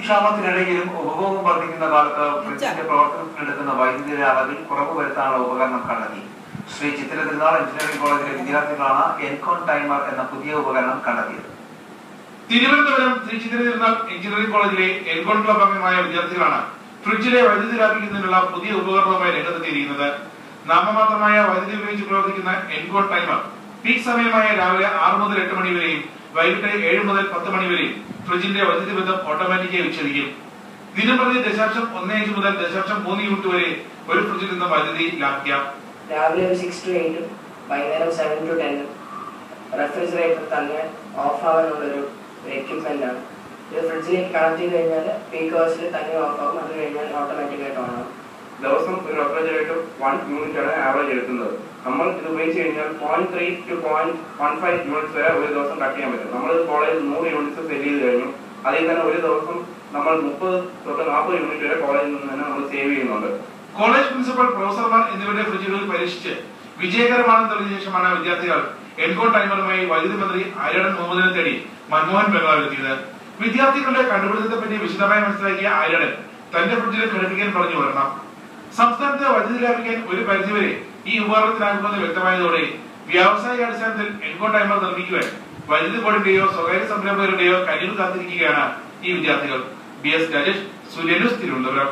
ക്ഷാമത്തിനിടയിലും ഉപഭോഗം വർദ്ധിക്കുന്ന കാലത്ത് ഫ്രിഡ്ജിന്റെ പ്രവർത്തനത്തിനെടുക്കുന്ന വൈദ്യുതിയുടെ അളവിൽ കുറവ് വരുത്താനുള്ള ഉപകരണം കണ്ടെത്തി. ശ്രീ ചിത്തിര തിരുനാൾ എഞ്ചിനീയറിംഗ് കോളേജിലെ വിദ്യാർത്ഥികളാണ് എൻകോൺ ടൈമർ എന്ന പുതിയ ഉപകരണം കണ്ടെത്തിയത്. തിരുവനന്തപുരം ശ്രീ ചിത്തിര തിരുനാൾ എഞ്ചിനീയറിംഗ് കോളേജിലെ എൻകോൺ ക്ലബ് അംഗമായ വിദ്യാർത്ഥികളാണ് ഫ്രിഡ്ജിലെ വൈദ്യുതി ലാഭിക്കുന്നതിനുള്ള പുതിയ ഉപകരണവുമായി രംഗത്തെത്തിയിരിക്കുന്നത്. നാമമാത്രമായ വൈദ്യുതി ഉപയോഗിച്ച് പ്രവർത്തിക്കുന്ന എൻകോൺ ടൈമർ പീക്ക് സമയമായ രാവിലെ 6 മുതൽ 8 മണി വരെയും വൈകിട്ട് 7 മുതൽ 10 മണി വരെയും ഫ്രിഡ്ജിന്റെ വൈദ്യുതി ബന്ധം ഓട്ടോമാറ്റിക്കായി വിച്ഛേദിക്കും. ദിനംപ്രതി 0.15 മുതൽ 0.3 യൂണിറ്റ് വരെ ഒരു ഫ്രിഡ്ജിൽ നിന്ന് വൈദ്യുതി ലാഭിക്കാം. രാവിലെ 6 to 8 വൈകുന്നേരം 7 to 10 റെഫ്രിജറേറ്റർ തന്നെ ഓഫ് ആവാനുള്ളൊരു എക്യുപ്മെന്റ് ആണ്. ഇത് ഫ്രിഡ്ജിലേക്ക് കണക്ട് ചെയ്ത് കഴിഞ്ഞാൽ പീക്ക് അവേഴ്സിൽ തന്നെ ഓഫ് ആകും. അത് കഴിഞ്ഞാൽ ഓട്ടോമാറ്റിക്കായിട്ട് ഓൺ ആകും. ദിവസം ഒരു റെഫ്രിജറേറ്റർ 1 യൂണിറ്റ് ആണ് ആവറേജ് എടുക്കുന്നത്. നമ്മൾ ഇത് ഉപയോഗിച്ച് കഴിഞ്ഞാൽ 0.3 to 0.15 യൂണിറ്റ്സ് വരെ ഒരു ദിവസം കട്ട് ചെയ്യാൻ പറ്റും. നമ്മൾ കോളേജിൽ 100 യൂണിറ്റ്സ് സെല് ചെയ്ത് കഴിഞ്ഞു. അതിൽ തന്നെ ഒരു ദിവസം നമ്മൾ 30 തൊട്ട് 40 യൂണിറ്റ് വരെ കോളേജിൽ നിന്ന് തന്നെ നമ്മൾ സേവ് ചെയ്യുന്നുണ്ട്. കോളേജ് പ്രിൻസിപ്പൽ, പ്രൊഫസർമാർ എന്നിവരുടെ ഫ്രിഡ്ജുകളിൽ പരീക്ഷിച്ച് വിജയകരമാണെന്ന് തെളിഞ്ഞ ശേഷമാണ് വിദ്യാർത്ഥികൾ എൻകോൺ ടൈമറുമായി വൈദ്യുതി മന്ത്രി ആര്യടൻ മുഹമ്മദിനെ തേടി മൻമോഹൻ ബംഗ്ലാവിലെത്തിയത്. വിദ്യാർത്ഥികളുടെ കണ്ടുപിടുത്തത്തെ പറ്റി വിശദമായി മനസ്സിലാക്കിയ ആര്യടൻ തന്റെ ഫ്രിഡ്ജിൽ ഘടിപ്പിക്കാൻ പറഞ്ഞു വരണം. സംസ്ഥാനത്ത് വൈദ്യുതി ലാഭിക്കാൻ ഒരു പരിധിവരെ ഈ ഉപകരണത്തിനാകുമെന്ന് വ്യക്തമായതോടെ വ്യാവസായിക അടിസ്ഥാനത്തിൽ എൻകോൺ ടൈമർ നിർമ്മിക്കുവാൻ വൈദ്യുതി ബോർഡിന്റെയോ സ്വകാര്യ സംരംഭകരുടെയോ കഴിവ് കാത്തിരിക്കുകയാണ് ഈ വിദ്യാർത്ഥികൾ. BS രാജേഷ്, സൂര്യ ന്യൂസ്, തിരുവനന്തപുരം.